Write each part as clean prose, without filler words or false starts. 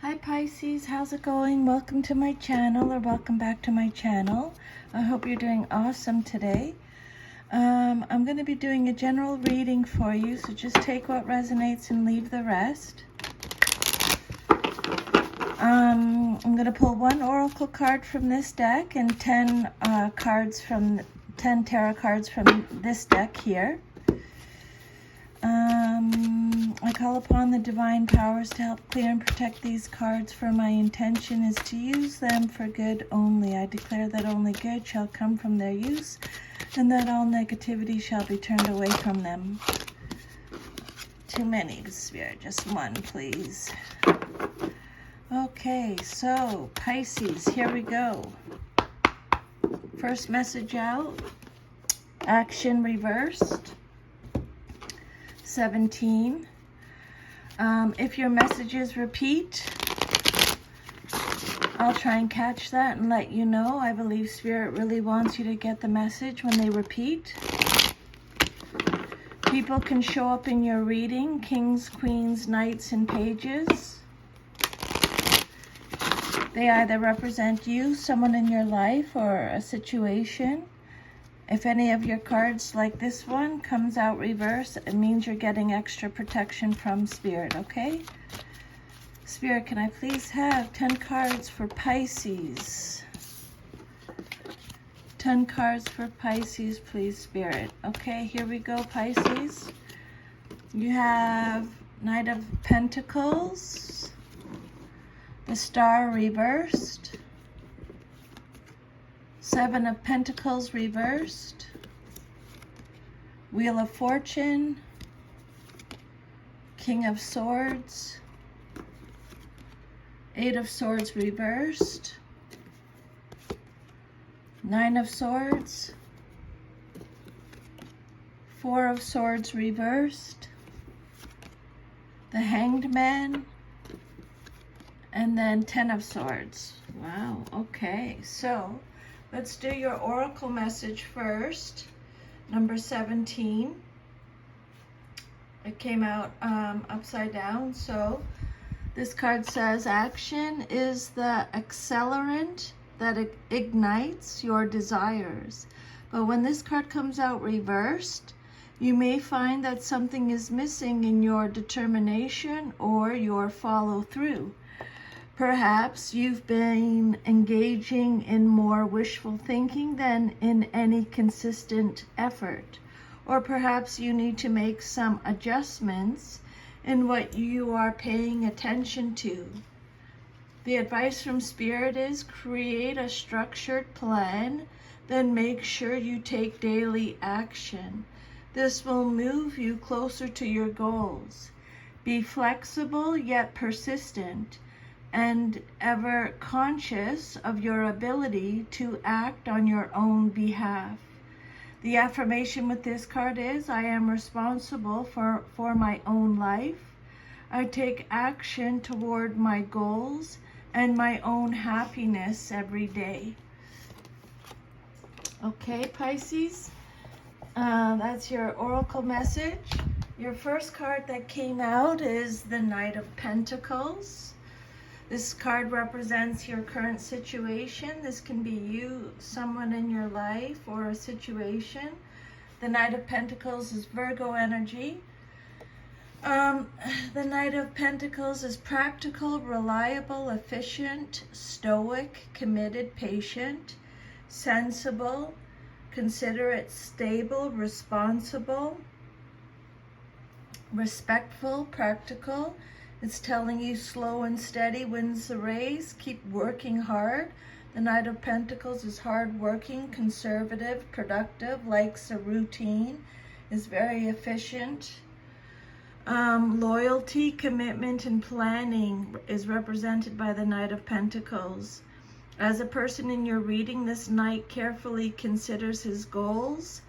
Hi Pisces, how's it going? Welcome to my channel, or welcome back to my channel. I hope you're doing awesome today. I'm going to be doing a general reading for you, so just take what resonates and leave the rest. I'm going to pull one oracle card from this deck and 10 tarot cards from this deck here. I call upon the divine powers to help clear and protect these cards, for my intention is to use them for good only. I declare that only good shall come from their use, and that all negativity shall be turned away from them. Too many, Spirit. Just one, please. Okay, so Pisces, here we go. First message out. Action reversed. 17. If your messages repeat, I'll try and catch that and let you know. I believe Spirit really wants you to get the message when they repeat. People can show up in your reading: kings, queens, knights, and pages. They either represent you, someone in your life, or a situation. If any of your cards, like this one, comes out reverse, it means you're getting extra protection from Spirit, okay? Spirit, can I please have 10 cards for Pisces? 10 cards for Pisces, please, Spirit. Okay, here we go, Pisces. You have Knight of Pentacles, the Star reversed, Seven of Pentacles reversed, Wheel of Fortune, King of Swords, Eight of Swords reversed, Nine of Swords, Four of Swords reversed, the Hanged Man, and then 10 of Swords. Wow, okay, so let's do your oracle message first. Number 17. It came out upside down. So this card says, action is the accelerant that ignites your desires. But when this card comes out reversed, you may find that something is missing in your determination or your follow through. Perhaps you've been engaging in more wishful thinking than in any consistent effort. Or perhaps you need to make some adjustments in what you are paying attention to. The advice from Spirit is create a structured plan, then make sure you take daily action. This will move you closer to your goals. Be flexible yet persistent, and ever conscious of your ability to act on your own behalf. The affirmation with this card is, I am responsible for my own life. I take action toward my goals and my own happiness every day. Okay, Pisces, that's your oracle message. Your first card that came out is the Knight of Pentacles. This card represents your current situation. This can be you, someone in your life, or a situation. The Knight of Pentacles is Virgo energy. The Knight of Pentacles is practical, reliable, efficient, stoic, committed, patient, sensible, considerate, stable, responsible, respectful, practical. It's telling you slow and steady wins the race. Keep working hard. The Knight of Pentacles is hardworking, conservative, productive, likes a routine, is very efficient. Loyalty, commitment, and planning is represented by the Knight of Pentacles. As a person in your reading, this Knight carefully considers his goals,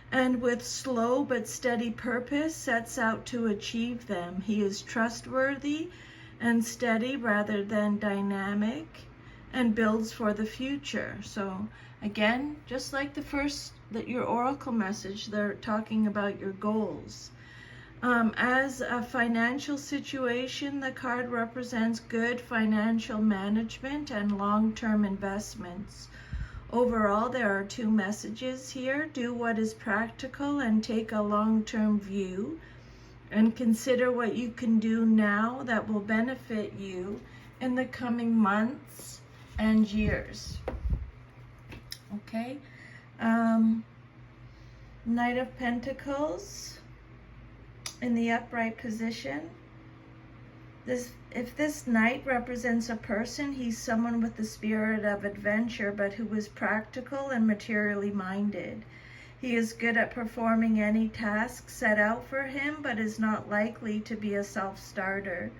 and with slow but steady purpose sets out to achieve them. He is trustworthy and steady rather than dynamic, and builds for the future. So again, just like your oracle message, they're talking about your goals. As a financial situation, the card represents good financial management and long-term investments. Overall, there are two messages here. Do what is practical and take a long-term view, and consider what you can do now that will benefit you in the coming months and years. Okay. Knight of Pentacles in the upright position. If this knight represents a person, he's someone with the spirit of adventure, but who is practical and materially minded. He is good at performing any task set out for him, but is not likely to be a self-starter.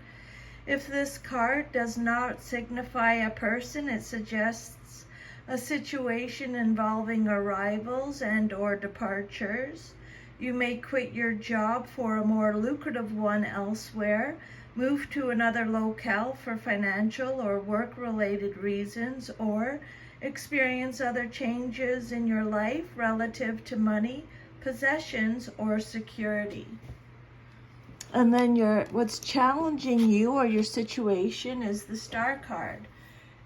If this card does not signify a person, it suggests a situation involving arrivals and or departures. You may quit your job for a more lucrative one elsewhere, move to another locale for financial or work-related reasons, or experience other changes in your life relative to money, possessions, or security. And then what's challenging you or your situation is the Star card.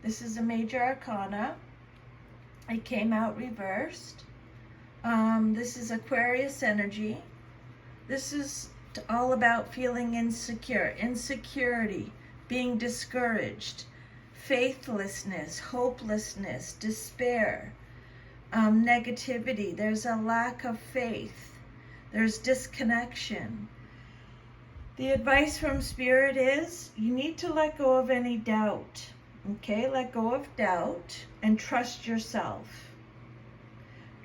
This is a major arcana. It came out reversed. This is Aquarius energy. This is all about feeling insecure, insecurity, being discouraged, faithlessness, hopelessness, despair, negativity. There's a lack of faith. There's disconnection. The advice from Spirit is you need to let go of any doubt. Okay, let go of doubt and trust yourself.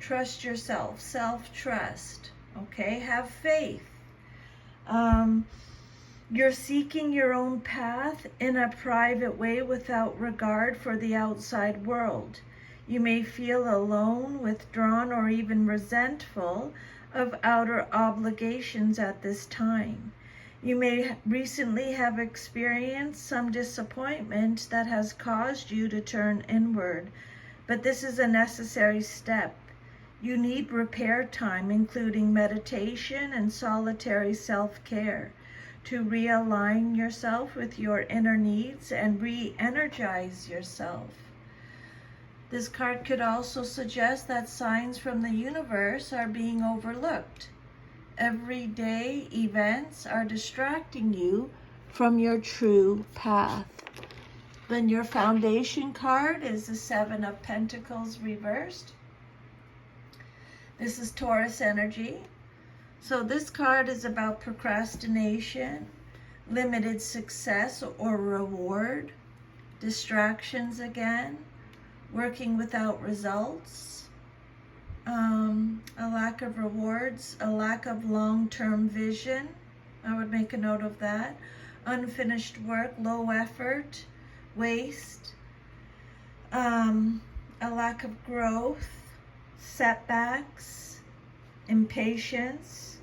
Trust yourself, self-trust. Okay, have faith. You're seeking your own path in a private way without regard for the outside world. You may feel alone, withdrawn, or even resentful of outer obligations at this time. You may recently have experienced some disappointment that has caused you to turn inward, but this is a necessary step. You need repair time, including meditation and solitary self-care, to realign yourself with your inner needs and re-energize yourself. This card could also suggest that signs from the universe are being overlooked. Everyday events are distracting you from your true path. Then your foundation card is the Seven of Pentacles reversed. This is Taurus energy. So this card is about procrastination, limited success or reward, distractions again, working without results, a lack of rewards, a lack of long-term vision. I would make a note of that. Unfinished work, low effort, waste, a lack of growth, setbacks, impatience.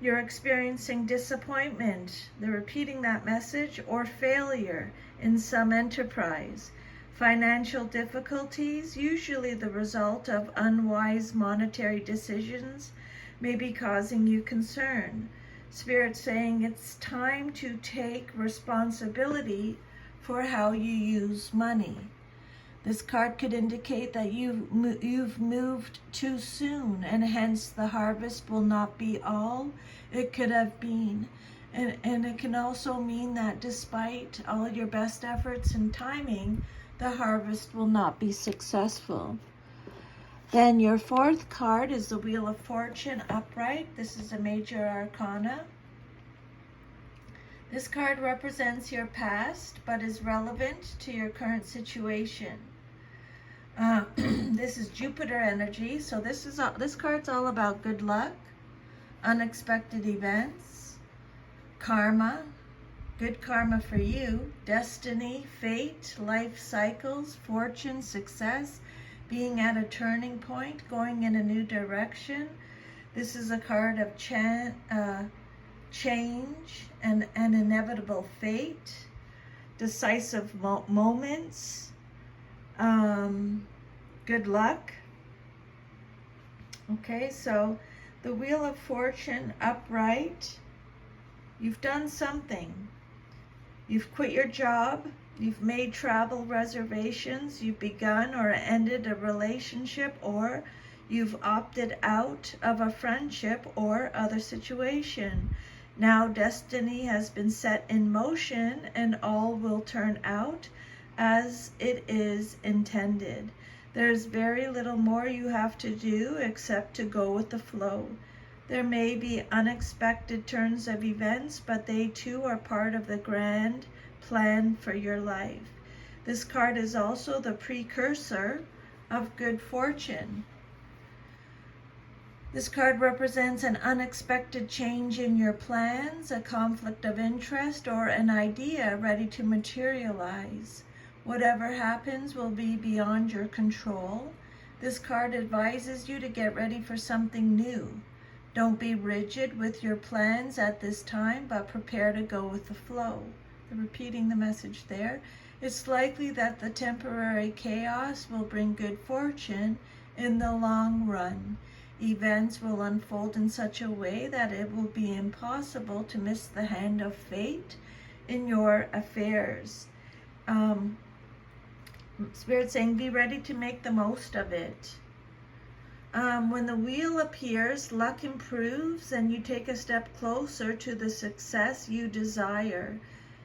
You're experiencing disappointment. They're repeating that message, or failure in some enterprise. Financial difficulties, usually the result of unwise monetary decisions, may be causing you concern. Spirit saying it's time to take responsibility for how you use money. This card could indicate that you've moved too soon, and hence the harvest will not be all it could have been. And it can also mean that despite all your best efforts and timing, the harvest will not be successful. Then your fourth card is the Wheel of Fortune upright. This is a major arcana. This card represents your past, but is relevant to your current situation. This is Jupiter energy. So this card's all about good luck, unexpected events, karma, good karma for you, destiny, fate, life cycles, fortune, success, being at a turning point, going in a new direction. This is a card of change and an inevitable fate, decisive moments, good luck. Okay, so the Wheel of Fortune upright You've done something. You've quit your job. You've made travel reservations. You've begun or ended a relationship, or you've opted out of a friendship or other situation. Now destiny has been set in motion and all will turn out as it is intended. There's very little more you have to do except to go with the flow. There may be unexpected turns of events, but they too are part of the grand plan for your life. This card is also the precursor of good fortune. This card represents an unexpected change in your plans, a conflict of interest, or an idea ready to materialize. Whatever happens will be beyond your control. This card advises you to get ready for something new. Don't be rigid with your plans at this time, but prepare to go with the flow. Repeating the message there. It's likely that the temporary chaos will bring good fortune in the long run. Events will unfold in such a way that it will be impossible to miss the hand of fate in your affairs. Spirit saying, be ready to make the most of it. When the wheel appears, luck improves and you take a step closer to the success you desire.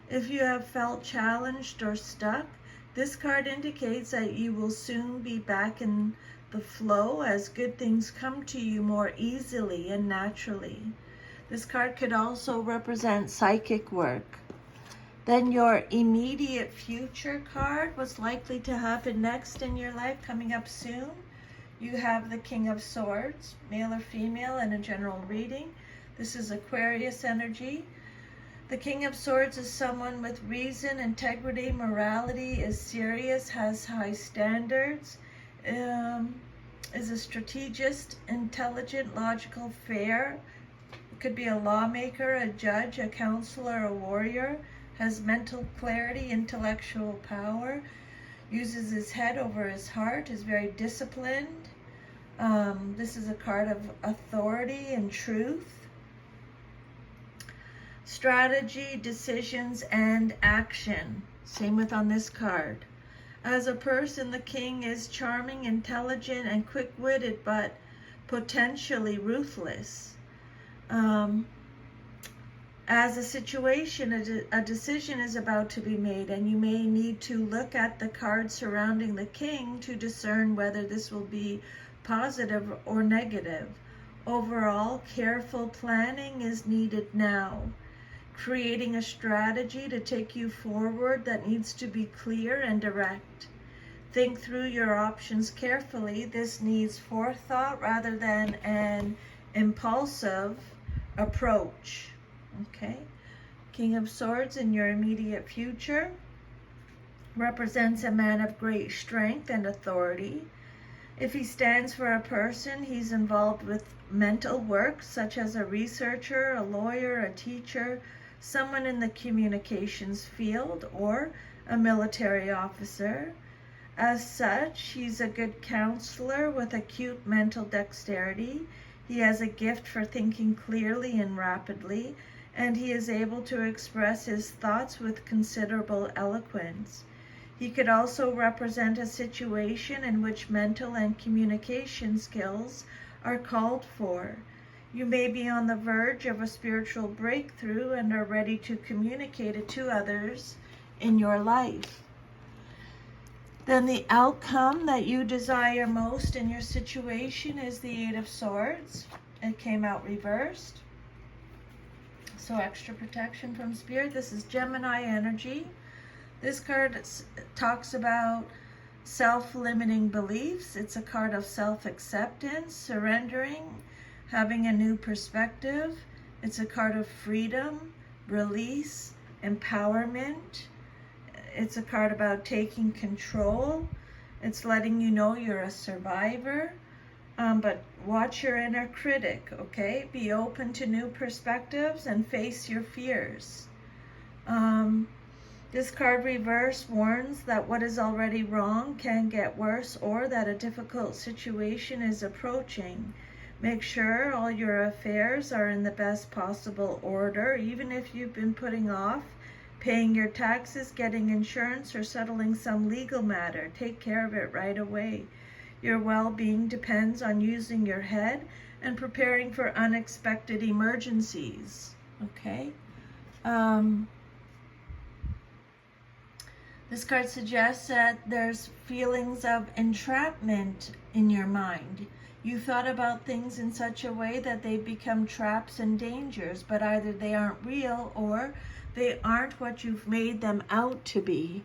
If you have felt challenged or stuck, this card indicates that you will soon be back in the flow as good things come to you more easily and naturally. This card could also represent psychic work. Then your immediate future card, what's likely to happen next in your life, coming up soon. You have the King of Swords, male or female, and a general reading. This is Aquarius energy. The King of Swords is someone with reason, integrity, morality, is serious, has high standards, is a strategist, intelligent, logical, fair. It could be a lawmaker, a judge, a counselor, a warrior, has mental clarity, intellectual power, uses his head over his heart, is very disciplined. This is a card of authority and truth. Strategy, decisions, and action. Same with on this card. As a person, the king is charming, intelligent, and quick-witted, but potentially ruthless. As a situation, a decision is about to be made, and you may need to look at the cards surrounding the king to discern whether this will be positive or negative. Overall, careful planning is needed now. Creating a strategy to take you forward that needs to be clear and direct. Think through your options carefully. This needs forethought rather than an impulsive approach. Okay, King of Swords in your immediate future represents a man of great strength and authority. If he stands for a person, he's involved with mental work, such as a researcher, a lawyer, a teacher, someone in the communications field, or a military officer. As such, he's a good counselor with acute mental dexterity. He has a gift for thinking clearly and rapidly, and he is able to express his thoughts with considerable eloquence. He could also represent a situation in which mental and communication skills are called for. You may be on the verge of a spiritual breakthrough and are ready to communicate it to others in your life. Then the outcome that you desire most in your situation is the Eight of Swords. It came out reversed. So extra protection from Spirit. This is Gemini energy. This card talks about self-limiting beliefs. It's a card of self-acceptance, surrendering, having a new perspective. It's a card of freedom, release, empowerment. It's a card about taking control. It's letting you know you're a survivor. But watch your inner critic, okay? Be open to new perspectives and face your fears. This card reverse warns that what is already wrong can get worse, or that a difficult situation is approaching. Make sure all your affairs are in the best possible order, even if you've been putting off paying your taxes, getting insurance, or settling some legal matter. Take care of it right away. Your well-being depends on using your head and preparing for unexpected emergencies. Okay? This card suggests that there's feelings of entrapment in your mind. You thought about things in such a way that they become traps and dangers, but either they aren't real or they aren't what you've made them out to be.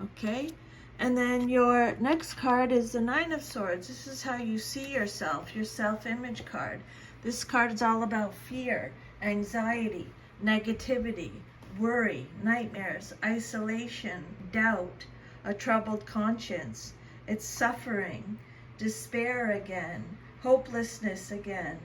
Okay? And then your next card is the Nine of Swords. This is how you see yourself, your self-image card. This card is all about fear, anxiety, negativity, worry, nightmares, isolation, doubt, a troubled conscience. It's suffering, despair again, hopelessness again,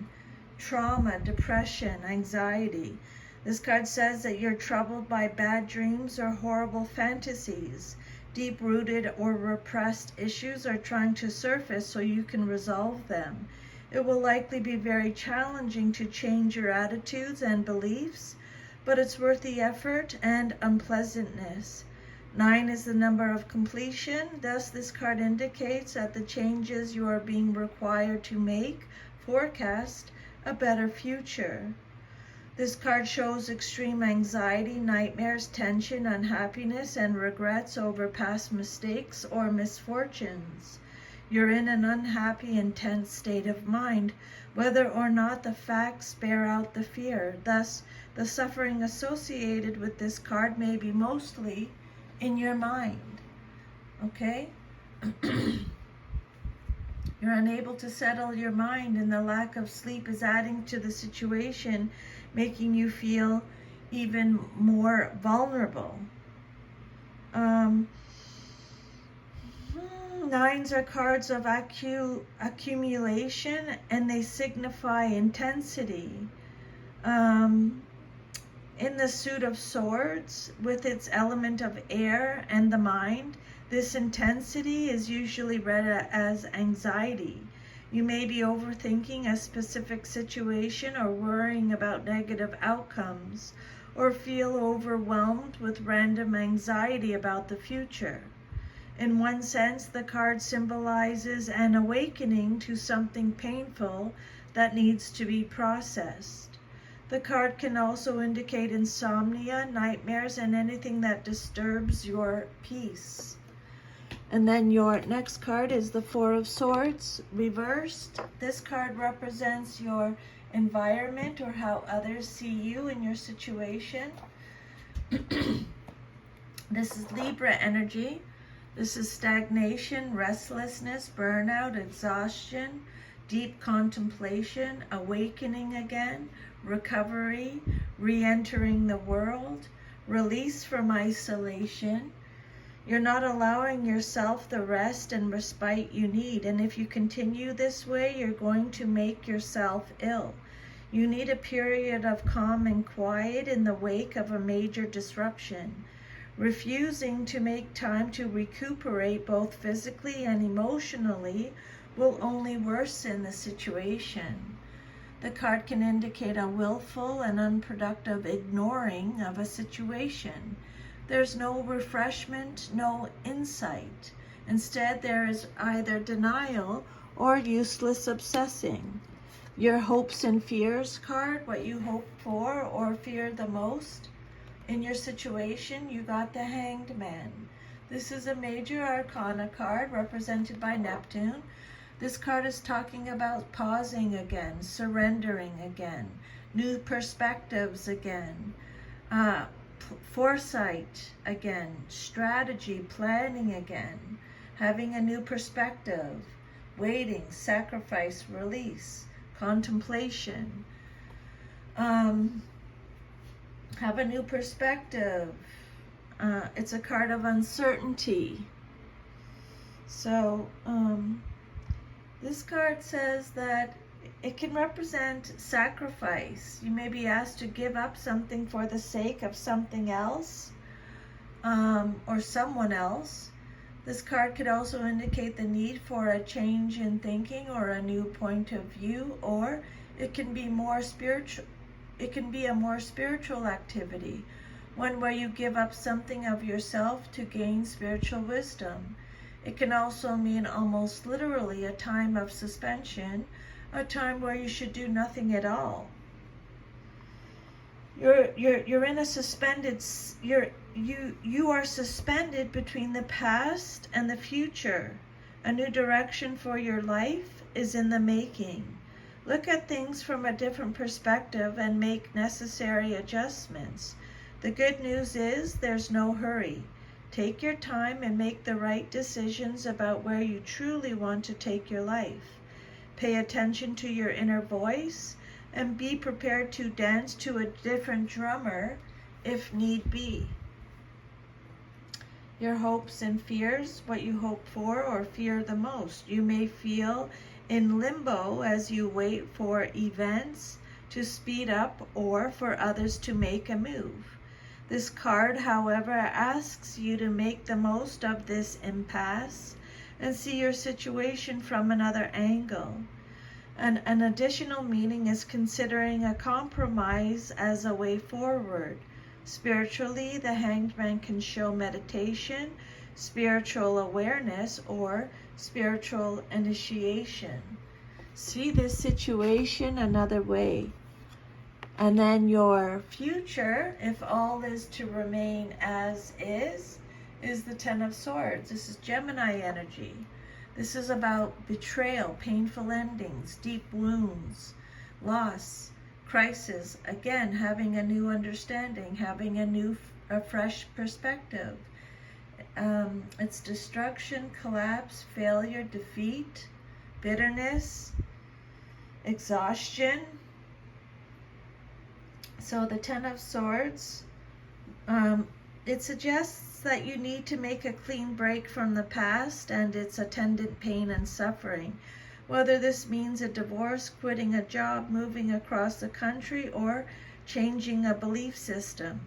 trauma, depression, anxiety. This card says that you're troubled by bad dreams or horrible fantasies. Deep-rooted or repressed issues are trying to surface so you can resolve them. It will likely be very challenging to change your attitudes and beliefs, but it's worth the effort and unpleasantness. 9 is the number of completion. Thus, this card indicates that the changes you are being required to make forecast a better future. This card shows extreme anxiety, nightmares, tension, unhappiness, and regrets over past mistakes or misfortunes. You're in an unhappy, intense state of mind, whether or not the facts bear out the fear. Thus, the suffering associated with this card may be mostly in your mind. Okay? You're unable to settle your mind, and the lack of sleep is adding to the situation, making you feel even more vulnerable. Nines are cards of accumulation, and they signify intensity. In the suit of swords, with its element of air and the mind, this intensity is usually read as anxiety. You may be overthinking a specific situation or worrying about negative outcomes, or feel overwhelmed with random anxiety about the future. In one sense, the card symbolizes an awakening to something painful that needs to be processed. The card can also indicate insomnia, nightmares, and anything that disturbs your peace. And then your next card is the Four of Swords, reversed. This card represents your environment or how others see you in your situation. This is Libra energy. This is stagnation, restlessness, burnout, exhaustion, deep contemplation, awakening again, recovery, re-entering the world, release from isolation. You're not allowing yourself the rest and respite you need, and if you continue this way, you're going to make yourself ill. You need a period of calm and quiet in the wake of a major disruption. Refusing to make time to recuperate both physically and emotionally will only worsen the situation. The card can indicate a willful and unproductive ignoring of a situation. There's no refreshment, no insight. Instead, there is either denial or useless obsessing. Your hopes and fears card, what you hope for or fear the most. In your situation, you got the Hanged Man. This is a major arcana card represented by Neptune. This card is talking about pausing again, surrendering again, new perspectives again, foresight again, strategy, planning again, having a new perspective, waiting, sacrifice, release, contemplation. Have a new perspective. It's a card of uncertainty. So, this card says that it can represent sacrifice. You may be asked to give up something for the sake of something else, or someone else. This card could also indicate the need for a change in thinking or a new point of view, or it can be more spiritual. It can be a more spiritual activity, one where you give up something of yourself to gain spiritual wisdom. It can also mean almost literally a time of suspension, a time where you should do nothing at all. You're in a suspended, you are suspended between the past and the future. A new direction for your life is in the making. Look at things from a different perspective and make necessary adjustments. The good news is there's no hurry. Take your time and make the right decisions about where you truly want to take your life. Pay attention to your inner voice and be prepared to dance to a different drummer if need be. Your hopes and fears, what you hope for or fear the most. You may feel in limbo as you wait for events to speed up or for others to make a move. This card, however, asks you to make the most of this impasse and see your situation from another angle. An additional meaning is considering a compromise as a way forward. Spiritually, the Hanged Man can show meditation, spiritual awareness, or spiritual initiation. See this situation another way. And then your future, if all is to remain as is the Ten of Swords. This is Gemini energy. This is about betrayal, painful endings, deep wounds, loss, crisis. Again, having a new understanding, having a fresh perspective. It's destruction, collapse, failure, defeat, bitterness, exhaustion. So the Ten of Swords, it suggests that you need to make a clean break from the past and its attendant pain and suffering. Whether this means a divorce, quitting a job, moving across the country, or changing a belief system.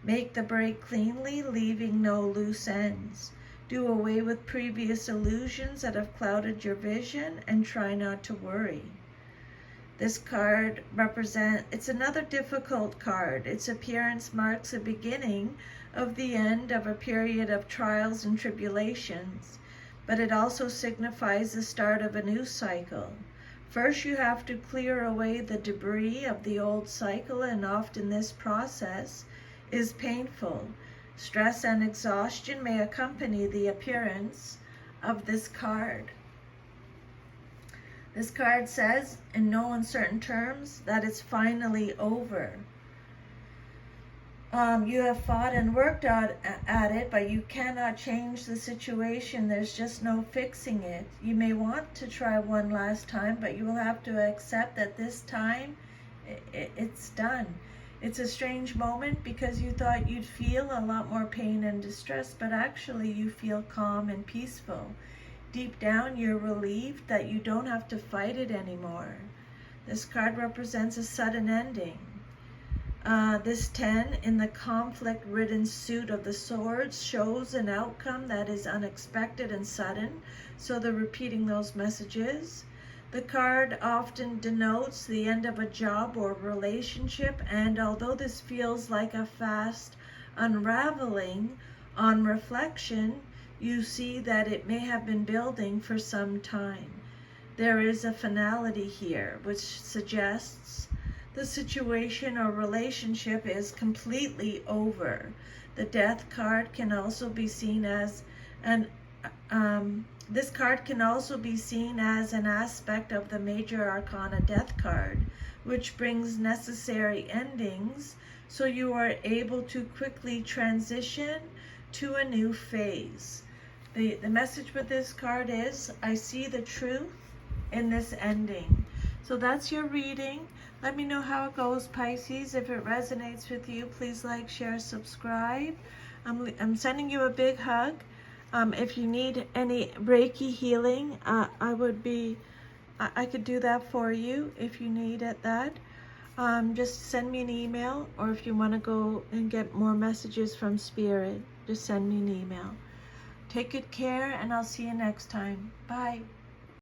Make the break cleanly, leaving no loose ends. Do away with previous illusions that have clouded your vision and try not to worry. This card it's another difficult card. Its appearance marks a beginning of the end of a period of trials and tribulations, but it also signifies the start of a new cycle. First, you have to clear away the debris of the old cycle, and often this process is painful. Stress and exhaustion may accompany the appearance of this card. This card says, in no uncertain terms, that it's finally over. You have fought and worked at it, but you cannot change the situation. There's just no fixing it. You may want to try one last time, but you will have to accept that this time it's done. It's a strange moment because you thought you'd feel a lot more pain and distress, but actually you feel calm and peaceful. Deep down, you're relieved that you don't have to fight it anymore. This card represents a sudden ending. This 10 in the conflict-ridden suit of the swords shows an outcome that is unexpected and sudden, so they're repeating those messages. The card often denotes the end of a job or relationship, and although this feels like a fast unraveling, on reflection, you see that it may have been building for some time. There is a finality here, which suggests the situation or relationship is completely over. The Death card can also be seen as this card can also be seen as an aspect of the Major Arcana Death card, which brings necessary endings, so you are able to quickly transition to a new phase. The message with this card is, I see the truth in this ending. So that's your reading. Let me know how it goes, Pisces. If it resonates with you, please like, share, subscribe. I'm sending you a big hug. If you need any Reiki healing, I could do that for you if you need that. Just send me an email, or if you want to go and get more messages from Spirit, just send me an email. Take good care, and I'll see you next time. Bye.